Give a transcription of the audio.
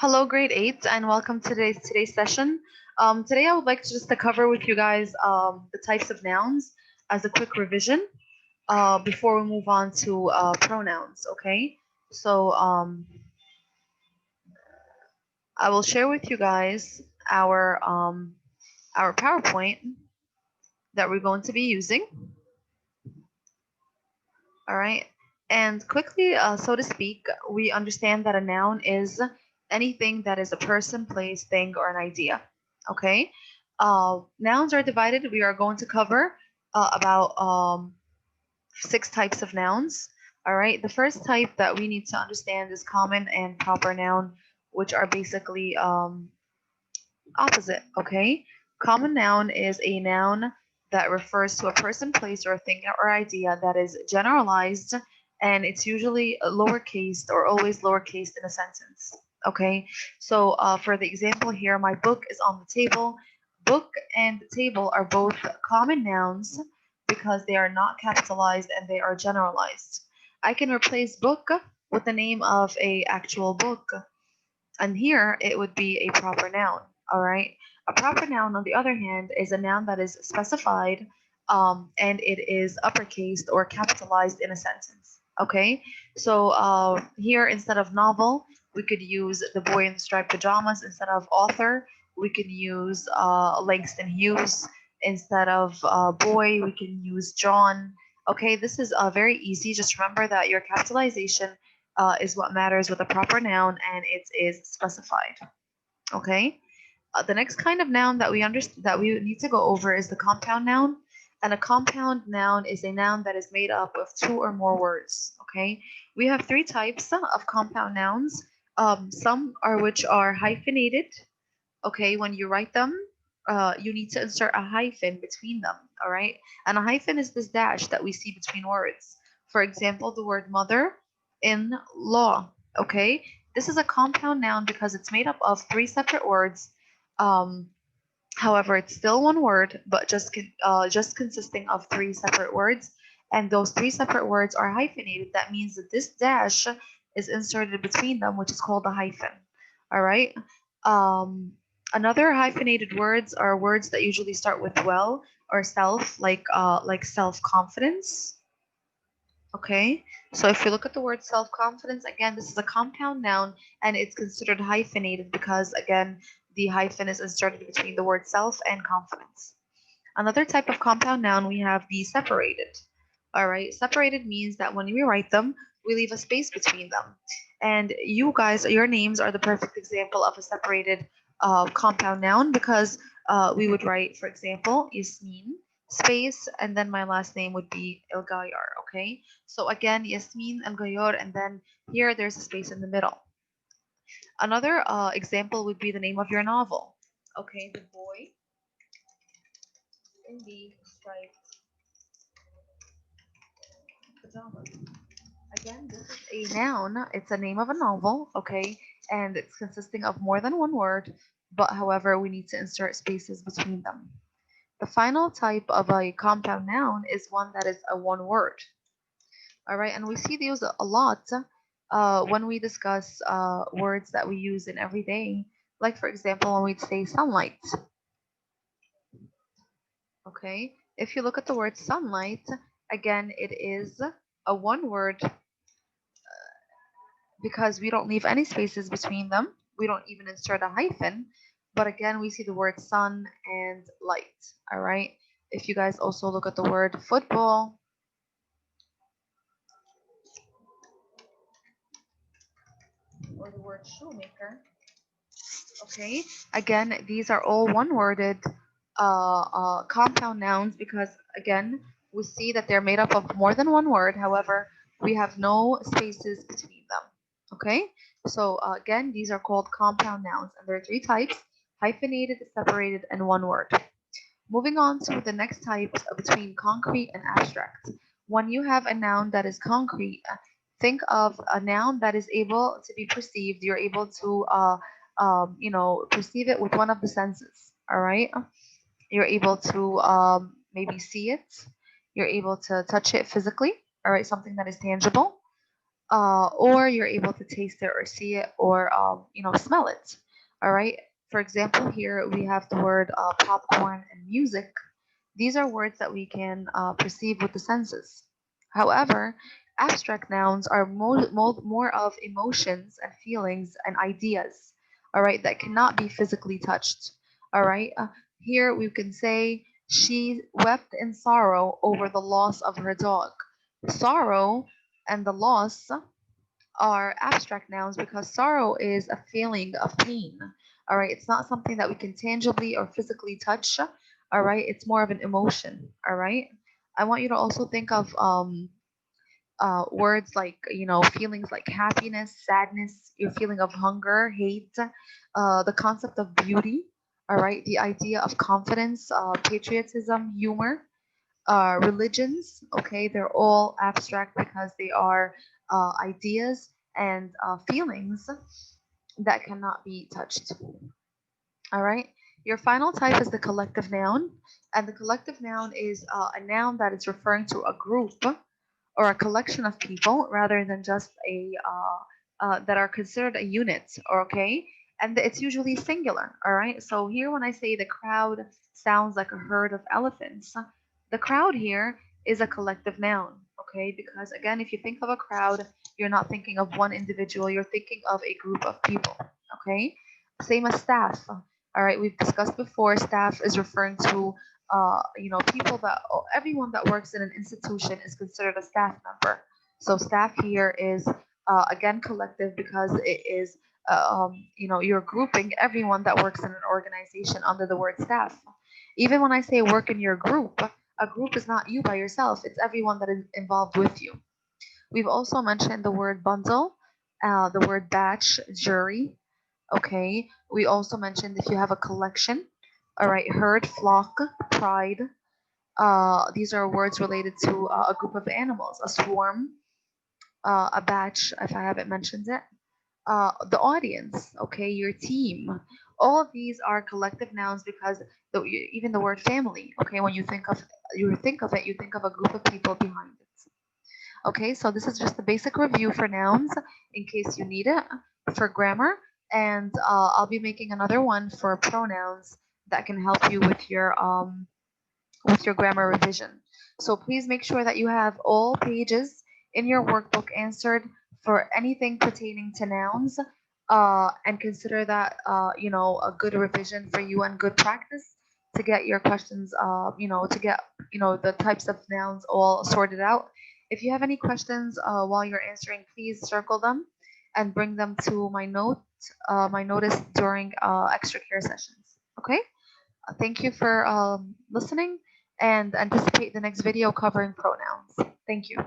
Hello, grade 8, and welcome to today's session. Today, I would like to just to cover with you guys the types of nouns as a quick revision before we move on to pronouns. Okay, so I will share with you guys our PowerPoint that we're going to be using. All right, and quickly, so to speak, we understand that a noun is anything that is a person, place, thing, or an idea. Okay, nouns are divided. We are going to cover about 6 types of nouns. All right, the first type that we need to understand is common and proper noun, which are basically opposite. Okay, common noun is a noun that refers to a person, place, or thing or idea that is generalized, and it's usually lowercase or always lowercase in a sentence. Okay, so for the example here, my book is on the table. Book and table are both common nouns because they are not capitalized and they are generalized. I can replace book with the name of a actual book, and here it would be a proper noun. All right. A proper noun, on the other hand, is a noun that is specified and it is uppercased or capitalized in a sentence. Okay. So here, instead of novel, we could use the boy in the striped pajamas. Instead of author, we can use Langston Hughes. Instead of boy, we can use John. Okay. This is very easy. Just remember that your capitalization is what matters with a proper noun, and it is specified. Okay. The next kind of noun that we need to go over is the compound noun. And a compound noun is a noun that is made up of 2 or more words. Okay. We have 3 types of compound nouns. Some are which are hyphenated. Okay. When you write them, you need to insert a hyphen between them. All right. And a hyphen is this dash that we see between words. For example, the word mother in law. Okay. This is a compound noun because it's made up of 3 separate words. Um, However, it's still one word, but just consisting of 3 separate words. And those 3 separate words are hyphenated. That means that this dash is inserted between them, which is called a hyphen. All right. Um, Another hyphenated words are words that usually start with well or self, like self-confidence. Okay, so if we look at the word self-confidence, again, this is a compound noun and it's considered hyphenated because, again, the hyphen is inserted between the word self and confidence. Another type of compound noun, we have the separated. All right, separated means that when we write them, we leave a space between them. And you guys, your names are the perfect example of a separated compound noun because we would write, for example, Yasmin, space, and then my last name would be El Gayar. Okay, so again, Yasmin El Gayor, and then here there's a space in the middle. Another example would be the name of your novel. Okay, The Boy in the Striped Pajamas. Again, this is a noun. It's a name of a novel, okay, and it's consisting of more than one word, but however, we need to insert spaces between them. The final type of a compound noun is one that is a one word. All right, and we see these a lot when we discuss words that we use in everyday, like for example, when we say sunlight. Okay, if you look at the word sunlight, again, it is a one word because we don't leave any spaces between them. We don't even insert a hyphen. But again, we see the word sun and light. All right. If you guys also look at the word football, or the word shoemaker, okay, again, these are all one-worded compound nouns because, again, we see that they're made up of more than one word. However, we have no spaces between them. Okay, so again, these are called compound nouns, and there are 3 types: hyphenated, separated, and one word. Moving on to the next types between concrete and abstract. When you have a noun that is concrete, think of a noun that is able to be perceived. You're able to, perceive it with one of the senses. All right. You're able to maybe see it. You're able to touch it physically. All right. Something that is tangible. or you're able to taste it or see it or smell it. All right. For example, here we have the word popcorn and music. These are words that we can perceive with the senses. However, abstract nouns are more of emotions and feelings and ideas, all right, that cannot be physically touched. All right. Here we can say she wept in sorrow over the loss of her dog. Sorrow and the loss are abstract nouns because sorrow is a feeling of pain. All right, it's not something that we can tangibly or physically touch. All right, it's more of an emotion. All right, I want you to also think of words like feelings like happiness, sadness, your feeling of hunger, hate, the concept of beauty. All right, the idea of confidence, patriotism, humor, religions. Okay, they're all abstract because they are ideas and feelings that cannot be touched. All right. Your final type is the collective noun, and the collective noun is a noun that is referring to a group or a collection of people rather than just a that are considered a unit. Okay, and it's usually singular. All right. So here, when I say the crowd sounds like a herd of elephants, the crowd here is a collective noun. Okay, because again, if you think of a crowd, you're not thinking of one individual. You're thinking of a group of people. Okay. Same as staff. All right, we've discussed before. Staff is referring to people that everyone that works in an institution is considered a staff member. So staff here is again collective because it is you're grouping everyone that works in an organization under the word staff. Even when I say work in your group, a group is not you by yourself. It's everyone that is involved with you. We've also mentioned the word bundle, the word batch, jury. Okay. We also mentioned if you have a collection. All right. Herd, flock, pride. These are words related to a group of animals, a swarm, a batch, if I haven't mentioned it. The audience, okay, your team. All of these are collective nouns because even the word family, okay, when you think of it, you think of a group of people behind it. Okay, so this is just the basic review for nouns in case you need it for grammar. And I'll be making another one for pronouns that can help you with your grammar revision. So please make sure that you have all pages in your workbook answered for anything pertaining to nouns, and consider that a good revision for you and good practice to get your questions, to get the types of nouns all sorted out. If you have any questions while you're answering, please circle them and bring them to my notice during extra care sessions. Okay. Thank you for listening and anticipate the next video covering pronouns. Thank you.